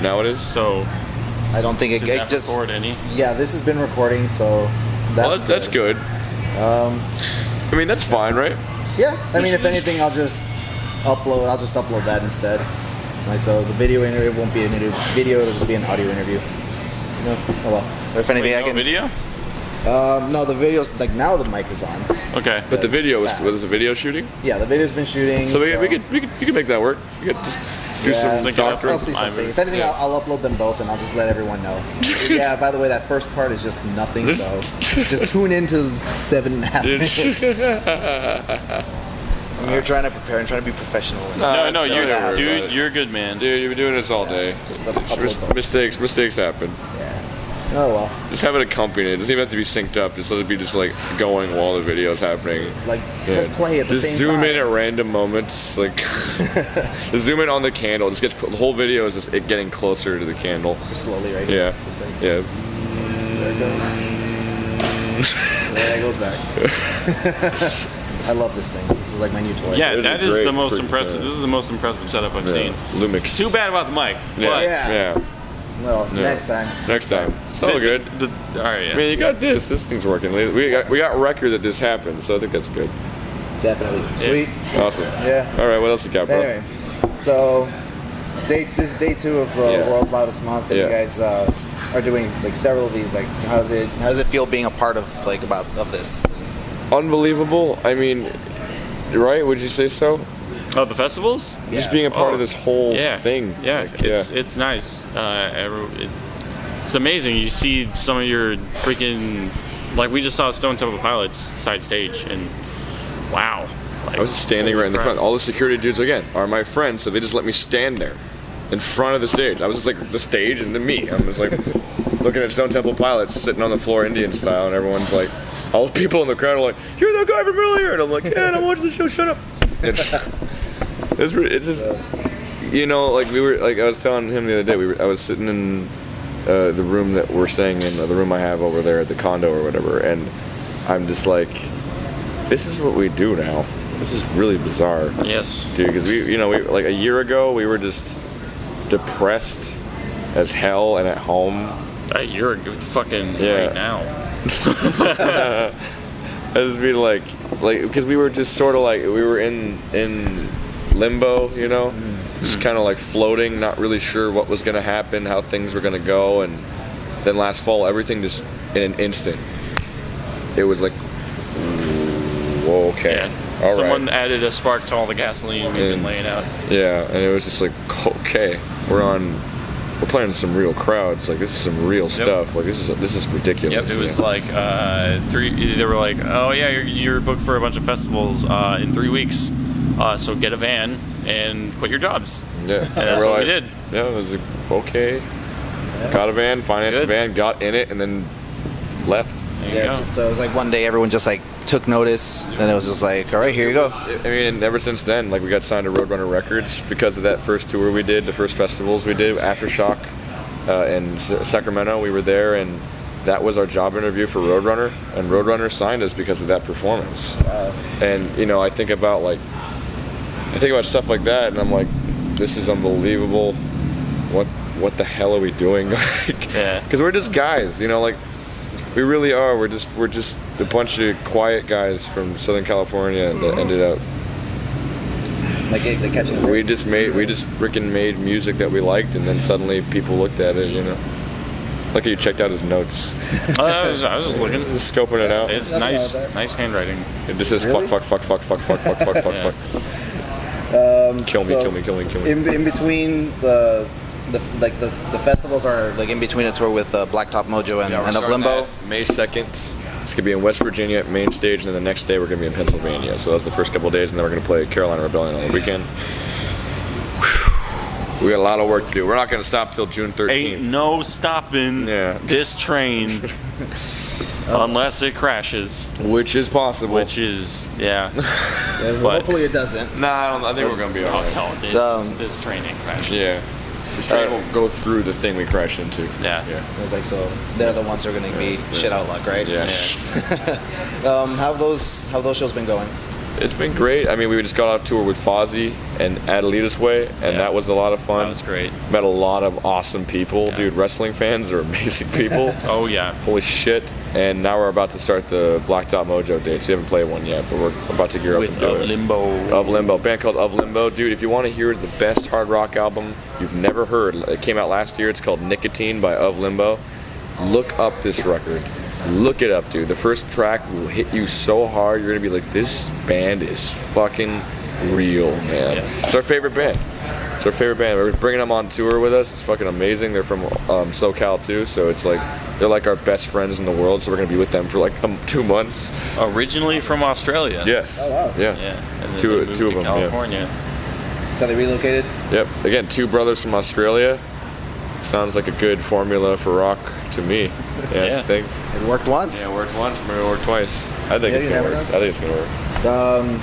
Now it is. So I don't think it just record any. Yeah, this has been recording, so that's good. I mean, that's fine, right? Yeah. I mean, if anything, I'll just upload that instead. Like, so the video interview won't be an video; it'll just be an audio interview. No, oh well. Or if anything, I can video. No, the video's like now the mic is on. Okay. But the video was the video shooting? Yeah, the video's been shooting. So we could make that work. We could just do some doctoring. I'll see something. If anything, I'll upload them both and I'll just let everyone know. Yeah, by the way, that first part is just nothing, so just tune into 7.5 minutes. I'm here trying to prepare and trying to be professional. No, you're good, man. Dude, you've been doing this all day. Just upload both. Mistakes happen. Yeah. Oh well. Just have it accompanied. It doesn't even have to be synced up. Just let it be just like going while the video's happening. Like press play at the same time. Just zoom in at random moments. Like just zoom in on the candle. Just gets the whole video is just it getting closer to the candle. Just slowly, right? Yeah. Just like, yeah. There it goes. There it goes back. I love this thing. This is like my new toy. Yeah, that is the most impressive. This is the most impressive setup I've seen. Lumix. Too bad about the mic. Yeah. Well, next time. Next time. It's all good. All right. Yeah. I mean, you got this. This thing's working. We got record that this happened, so I think that's good. Definitely. Sweet. Awesome. Yeah. All right. What else you got, bro? Anyway, so this is day 2 of the World's Loudest Month, and you guys are doing like several of these. Like, how does it feel being a part of of this? Unbelievable. I mean, right? Would you say so? Oh, the festivals? Yeah. Just being a part of this whole thing. Yeah, like, it's nice. It's amazing. You see some of your freaking, like we just saw Stone Temple Pilots side stage, and wow. Like, I was just standing right in the front. All the security dudes, again, are my friends, so they just let me stand there in front of the stage. I was just like the stage and then me. I was like looking at Stone Temple Pilots sitting on the floor Indian style, and everyone's like, all the people in the crowd are like, "You're the guy from earlier," and I'm like, "Yeah, and I'm watching the show. Shut up." It's just, you know, like I was telling him the other day, I was sitting in the room that we're staying in, the room I have over there at the condo or whatever, and I'm just like, this is what we do now. This is really bizarre. Yes. Dude, because we like a year ago, we were just depressed as hell and at home. You're fucking right now. I just mean like because we were just sort of like we were in limbo, you know, just kind of like floating, not really sure what was gonna happen, how things were gonna go, and then last fall everything just in an instant. It was like, okay, yeah. Someone added a spark to all the gasoline we've been laying out. Yeah, and it was just like, okay, we're playing some real crowds. Like, this is some real stuff. Like, this is ridiculous. Yep, it was like 3. They were like, "Oh yeah, you're booked for a bunch of festivals in 3 weeks. So get a van and quit your jobs." Yeah, and that's what we did. Yeah, it was like, okay. Yeah. Got a van, financed a van, got in it, and then left. So it was like one day everyone just like took notice, and it was just like, all right, here you go. I mean, ever since then, like we got signed to Roadrunner Records because of that first tour we did, the first festivals we did, Aftershock in Sacramento. We were there, and that was our job interview for Roadrunner, and Roadrunner signed us because of that performance. Wow. And you know, I think about stuff like that, and I'm like, this is unbelievable. What the hell are we doing? Because we're just guys, you know, like. We really are. We're just a bunch of quiet guys from Southern California that ended up. Like catching. We just freaking made music that we liked, and then suddenly people looked at it. You know, like you checked out his notes. I was just looking, just scoping it out. It's nice handwriting. It just says fuck. Kill me. In between the festivals are like in between a tour with Blacktop Mojo and Of Limbo. May 2nd. It's gonna be in West Virginia at main stage, and then the next day we're gonna be in Pennsylvania. So that's the first couple of days, and then we're gonna play Carolina Rebellion on the weekend. We got a lot of work to do. We're not gonna stop till June 13th. Ain't no stopping this train unless it crashes, which is possible. Which is but hopefully it doesn't. Nah, I think we're gonna be alright. This train ain't crashing. Yeah. This train will go through the thing we crashed into. Yeah. It's like, so they're the ones who are going to be shit out of luck, right? Yeah. How have those shows been going? it's been great. I mean, we just got off tour with Fozzy and Adelita's Way, and that was a lot of fun. That was great. Met a lot of awesome people. Dude, wrestling fans are amazing people. Oh, yeah. Holy shit. And now we're about to start the Black Dot Mojo dates. We haven't played one yet, but we're about to gear up With and do Of it. Limbo. Of Limbo. Band called Of Limbo. Dude, if you want to hear the best hard rock album you've never heard, it came out last year. It's called Nicotine by Of Limbo. Look up this record. Look it up, dude. The first track will hit you so hard, you're going to be like, this band is fucking real, man. Yes. It's our favorite band. It's our favorite band. We're bringing them on tour with us. It's fucking amazing. They're from SoCal too, so it's like they're like our best friends in the world. So we're gonna be with them for like 2 months. Originally from Australia. Yes. Oh, wow. Yeah. Yeah. And then Two they of moved to them, yeah. California. So they relocated. Yep. Again, 2 brothers from Australia. Sounds like a good formula for rock to me. Yeah. I think. It worked once. Yeah, it worked once, maybe it worked twice. I think Yeah, it's you gonna never work. know. I think it's gonna work.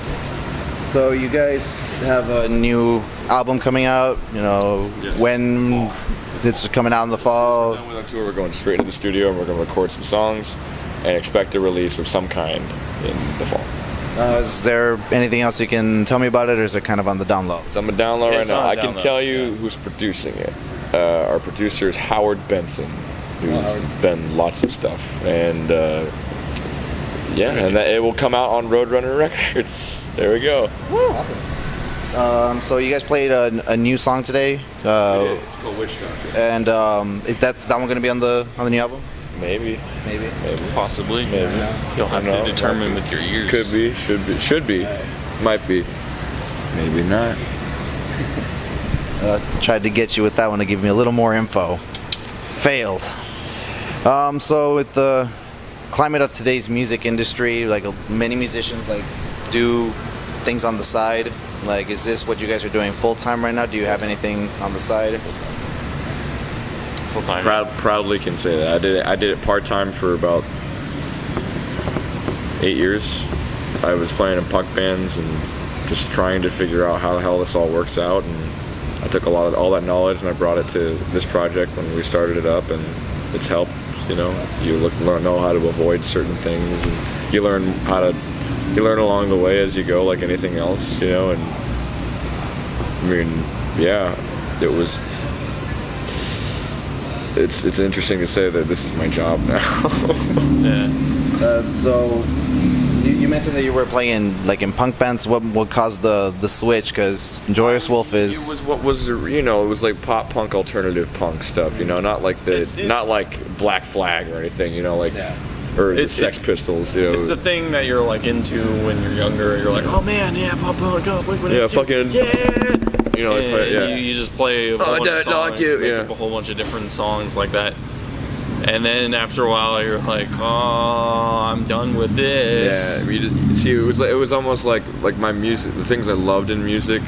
So you guys have a new album coming out. You know, Yes. when this is coming out in the fall. Done with our tour, we're going straight into the studio and we're going to record some songs and expect a release of some kind in the fall. Is there anything else you can tell me about it, or is it kind of on the down low? So I'm a download right It's now. on I can download, tell you yeah. who's producing it. Our producer is Howard Benson, who's done lots of stuff, and and that it will come out on Roadrunner Records. There we go. Awesome. So you guys played a new song today, It's called Witch Doctor. and is that one going to be on the new album? Maybe. Maybe. Possibly. Maybe. You'll have No, to determine with your ears. Could be. Should be. Might be. Maybe not. Tried to get you with that one to give me a little more info. Failed. So with the climate of today's music industry, like many musicians like do things on the side. Like, is this what you guys are doing full time right now? Do you have anything on the side? Full time. Proudly can say that. I did it part time for about 8 years. I was playing in punk bands and just trying to figure out how the hell this all works out. And I took all that knowledge and I brought it to this project when we started it up, and it's helped. You know, you know how to avoid certain things, and you learn along the way as you go, like anything else. You know, and I mean, yeah, it was. It's interesting to say that this is my job now. Yeah. So you mentioned that you were playing like in punk bands. What caused the switch? Because Joyous Wolf It was like pop punk, alternative punk stuff. You know, not like not like Black Flag or anything. You know, like or the Sex Pistols. You know, It's the thing that you're like into when you're younger. You're like, oh man, yeah, pop punk, yeah, fucking yeah. You know, And you just play a whole bunch of songs, like you, make yeah. up a whole bunch of different songs like that. And then after a while, you're like, oh, I'm done with this. Yeah, it was almost like my music. The things I loved in music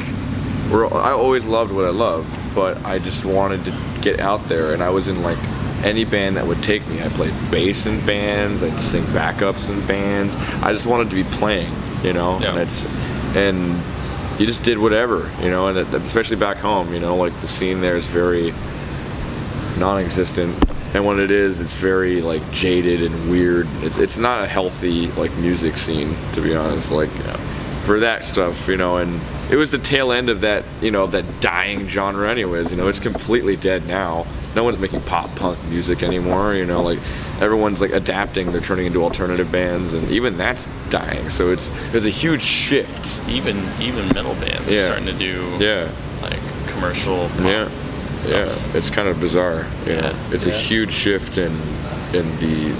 I always loved what I loved, but I just wanted to get out there, and I was in like any band that would take me. I played bass in bands, I'd sing backups in bands. I just wanted to be playing, you know. Yeah. And you just did whatever, you know. And especially back home, you know, like the scene there is very non-existent. And when it is, it's very like jaded and weird. It's not a healthy like music scene, to be honest. Like for that stuff, you know. And it was the tail end of that, you know, that dying genre. Anyways, you know, it's completely dead now. No one's making pop punk music anymore. You know, like everyone's like adapting. They're turning into alternative bands, and even that's dying. So there's a huge shift. Even metal bands are starting to do like commercial pop stuff. Yeah, it's kind of bizarre. You know? It's a huge shift in the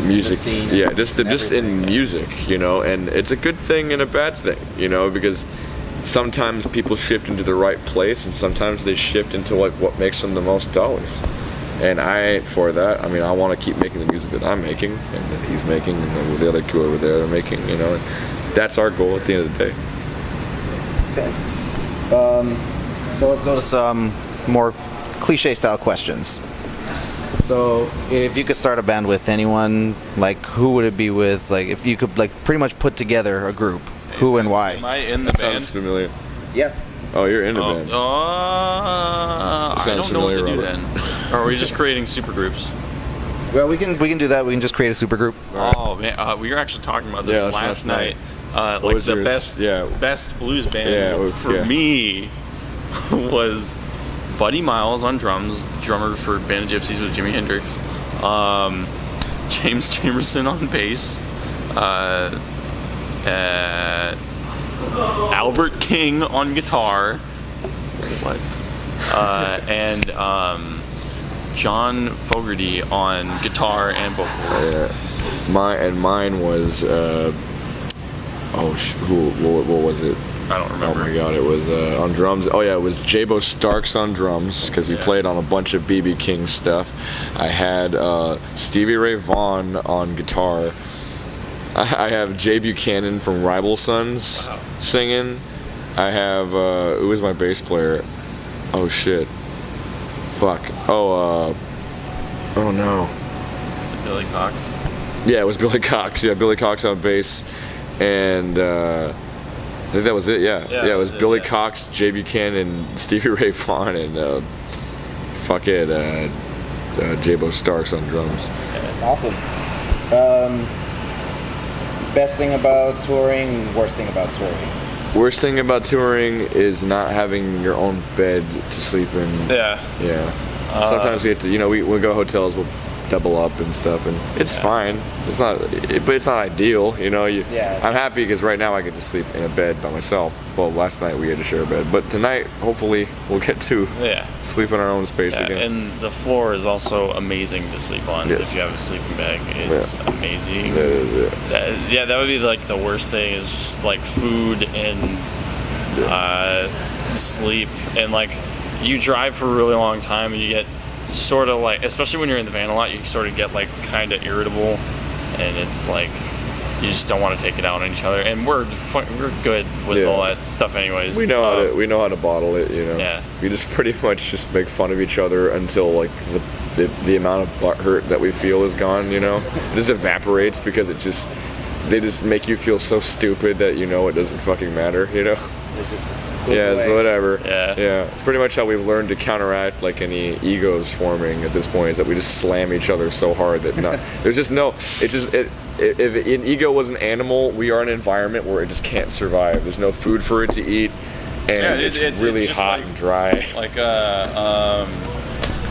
music. The scene just in music, you know, and it's a good thing and a bad thing, you know, because sometimes people shift into the right place, and sometimes they shift into like what makes them the most dollars. And I ain't for that. I mean, I want to keep making the music that I'm making, and that he's making, and then the other two over there are making. You know, and that's our goal at the end of the day. Okay. So let's go to some more cliche style questions. So if you could start a band with anyone, like who would it be with? Like if you could like pretty much put together a group, who and why? Am I in the That band? sounds familiar. Yeah. Oh, you're in the band. I sounds don't know what to familiar, do then. Or are we just creating super groups? Well, we can do that. We can just create a super group. Oh man, we were actually talking about this Yeah, that's last night. night. like was the yours? best blues band Yeah, for me was Buddy Miles on drums, drummer for Band of Gypsies with Jimi Hendrix. James Jamerson on bass. Albert King on guitar. What? And John Fogerty on guitar and vocals. Mine was what was it? I don't remember. Oh my god, it was on drums. Oh yeah, it was Jabo Starks on drums because he played on a bunch of BB King stuff. I had Stevie Ray Vaughan on guitar. I have Jay Buchanan from Rival Sons singing. I have who was my bass player? Oh shit. Fuck. Oh no. Is it Billy Cox? Yeah, it was Billy Cox. Yeah, Billy Cox on bass, and I think that was it. Yeah, it was Billy Cox, Jay Buchanan, Stevie Ray Vaughan, and Jabo Starks on drums. Awesome. Best thing about touring, worst thing about touring? Worst thing about touring is not having your own bed to sleep in. Yeah. Yeah. Sometimes we have to, we go to hotels, we'll double up and stuff, and it's fine. It's not, but it's not ideal, I'm happy because right now I get to sleep in a bed by myself. Well, last night we had to share a bed, but tonight hopefully we'll get to sleep in our own space again. And the floor is also amazing to sleep on if you have a sleeping bag. It's amazing. That would be like the worst thing is just like food and sleep, and like you drive for a really long time and you get sort of like, especially when you're in the van a lot, you sort of get like kind of irritable, and it's like you just don't want to take it out on each other. And we're good with all that stuff, anyways. We know how to bottle it, Yeah. We just pretty much just make fun of each other until like the amount of butt hurt that we feel is gone. It just evaporates because they just make you feel so stupid that it doesn't fucking matter. It just away. So whatever. Yeah. It's pretty much how we've learned to counteract like any egos forming at this point, is that we just slam each other so hard that there's just no. If an ego was an animal, we are in an environment where it just can't survive. There's no food for it to eat, and it's really hot and dry. Like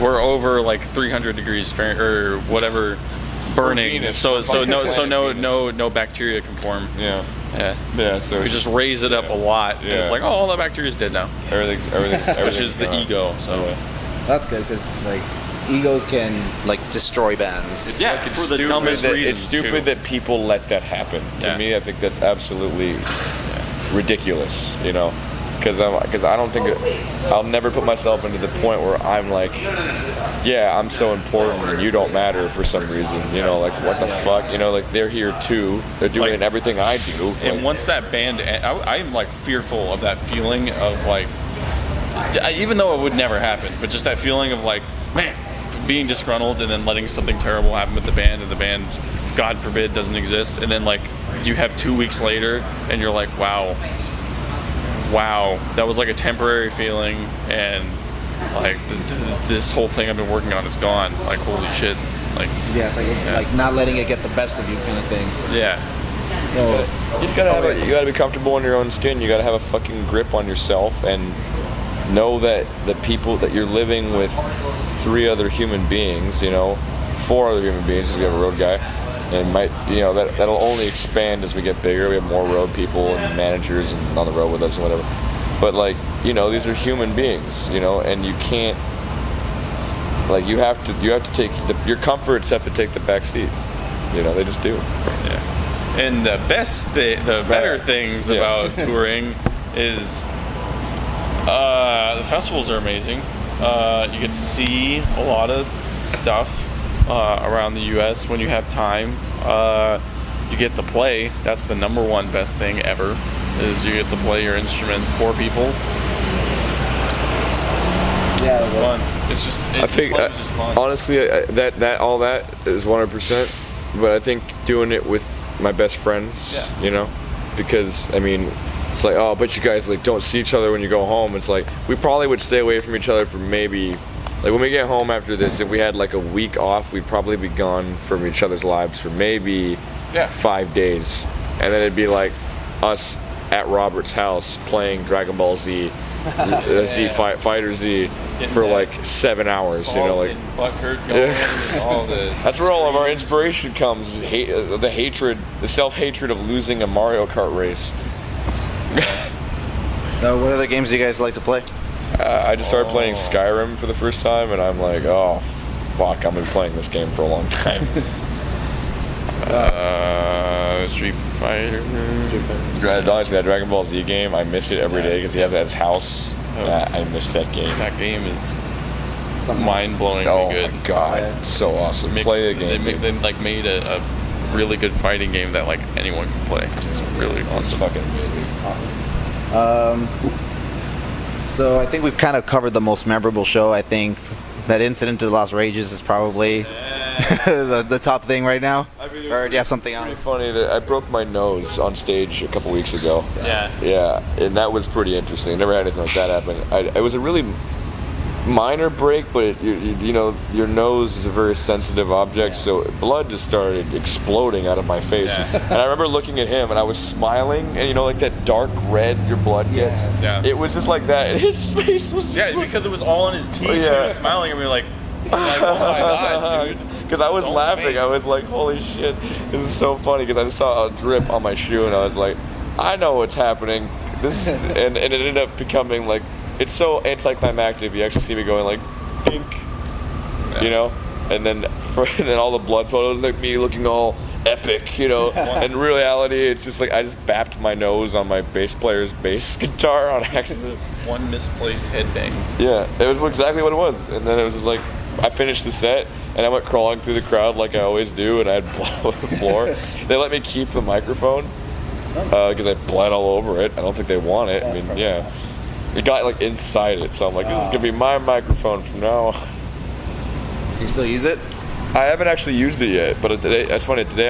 we're over like 300 degrees Fahrenheit or whatever, burning. So no bacteria can form. Yeah. So we just raise it up a lot, and it's like, oh, all the bacteria's dead now. Everything Which is the ego. So that's good because like egos can like destroy bands. For the dumbest reasons. It's stupid that people let that happen. To me, I think that's absolutely ridiculous. Because I don't think I'll never put myself into the point where I'm like, I'm so important and you don't matter for some reason. Like what the fuck? Like they're here too. They're doing everything I do. And once that band, I'm like fearful of that feeling of like, even though it would never happen, but just that feeling of like, man, being disgruntled and then letting something terrible happen with the band, and the band, God forbid, doesn't exist, and then like you have 2 weeks later and you're like, wow, that was like a temporary feeling, and like this whole thing I've been working on is gone. Like holy shit! Like it's like not letting it get the best of you, kind of thing. Yeah. You just gotta you gotta be comfortable in your own skin. You gotta have a fucking grip on yourself and know that the people that you're living with, 3 other human beings, 4 other human beings, because we have a road guy, and that'll only expand as we get bigger. We have more road people and managers and on the road with us and whatever. But like, these are human beings, and you can't, like, you have to take your comforts have to take the back seat. They just do. Yeah. And the better things about touring is the festivals are amazing. You get to see a lot of stuff around the U.S. when you have time. You get to play. That's the number one best thing ever, is you get to play your instrument for people. It's fun. It's just fun. Honestly, that all that is 100%. But I think doing it with my best friends, because it's like, oh, but you guys like don't see each other when you go home. It's like we probably would stay away from each other for maybe, like when we get home after this, if we had like a week off, we'd probably be gone from each other's lives for maybe 5 days, and then it'd be like us at Robert's house playing Dragon Ball Z, Fighter Z for like 7 hours. You know, like all the that's where all of our inspiration comes. The hatred, the self-hatred of losing a Mario Kart race. What other games do you guys like to play? I just started playing Skyrim for the first time, and I'm like, oh, fuck, I'm been playing this game for a long time. Street Fighter. Honestly, that Dragon Ball Z game, I miss it every day because he has it at his house. I miss that game. That game is mind-blowingly good. Oh my god, it's so awesome. Play the game. They like made a really good fighting game that like anyone can play. It's really awesome. It's fucking amazing. Awesome. So I think we've kind of covered the most memorable show. I think that incident to Los Rages is probably the top thing right now. I mean, or do you have something it's else? funny that I broke my nose on stage a couple weeks ago. Yeah, and that was pretty interesting. Never had anything like that happen. It was a really minor break, but you know, your nose is a very sensitive object, so blood just started exploding out of my face. And I remember looking at him, and I was smiling, and you know, like that dark red your blood gets. Yeah. It was just like that, and his face was just because it was all on his teeth. Yeah. He was smiling at me like oh my god, dude. Because I was Don't laughing, faint. I was like, holy shit, this is so funny. Because I just saw a drip on my shoe, and I was like, I know what's happening. This, and it ended up becoming like, it's so anticlimactic. You actually see me going like, pink, you know, and then all the blood photos, like me looking all epic, you know. In reality, it's just like I just bapped my nose on my bass player's bass guitar on accident. One misplaced headbang. Yeah, it was exactly what it was. And then it was just like, I finished the set, and I went crawling through the crowd like I always do, and I had blood on the floor. They let me keep the microphone because I bled all over it. I don't think they want it. I mean, yeah. It got like inside it, so I'm like, this is gonna be my microphone from now on. You still use it? I haven't actually used it yet, but today, that's funny. Today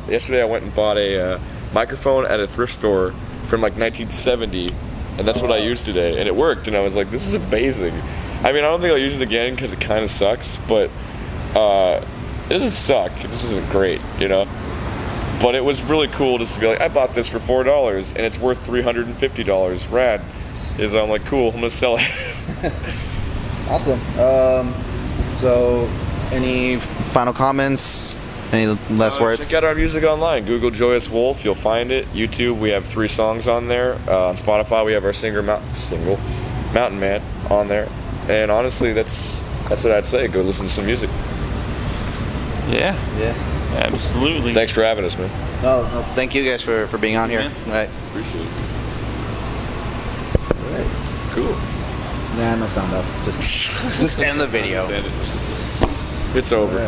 yesterday I went and bought a microphone at a thrift store from like 1970, and that's what I used today, and it worked. And I was like, this is amazing. I mean, I don't think I'll use it again because it kind of sucks, but it doesn't suck. This isn't great, you know. But it was really cool just to be like, I bought this for $4 and it's worth $350. Rad. Is I'm like, cool, I'm gonna sell it. Awesome. So, any final comments? Any last words? Check out our music online. Google Joyous Wolf, you'll find it. YouTube, we have 3 songs on there. On Spotify, we have our Mountain Man on there. And honestly, that's what I'd say. Go listen to some music. Yeah, absolutely. Thanks for having us, man. No, thank you guys for being on here. All right. Appreciate it. All right. Cool. Nah, no sound off. Just end the video. It's over.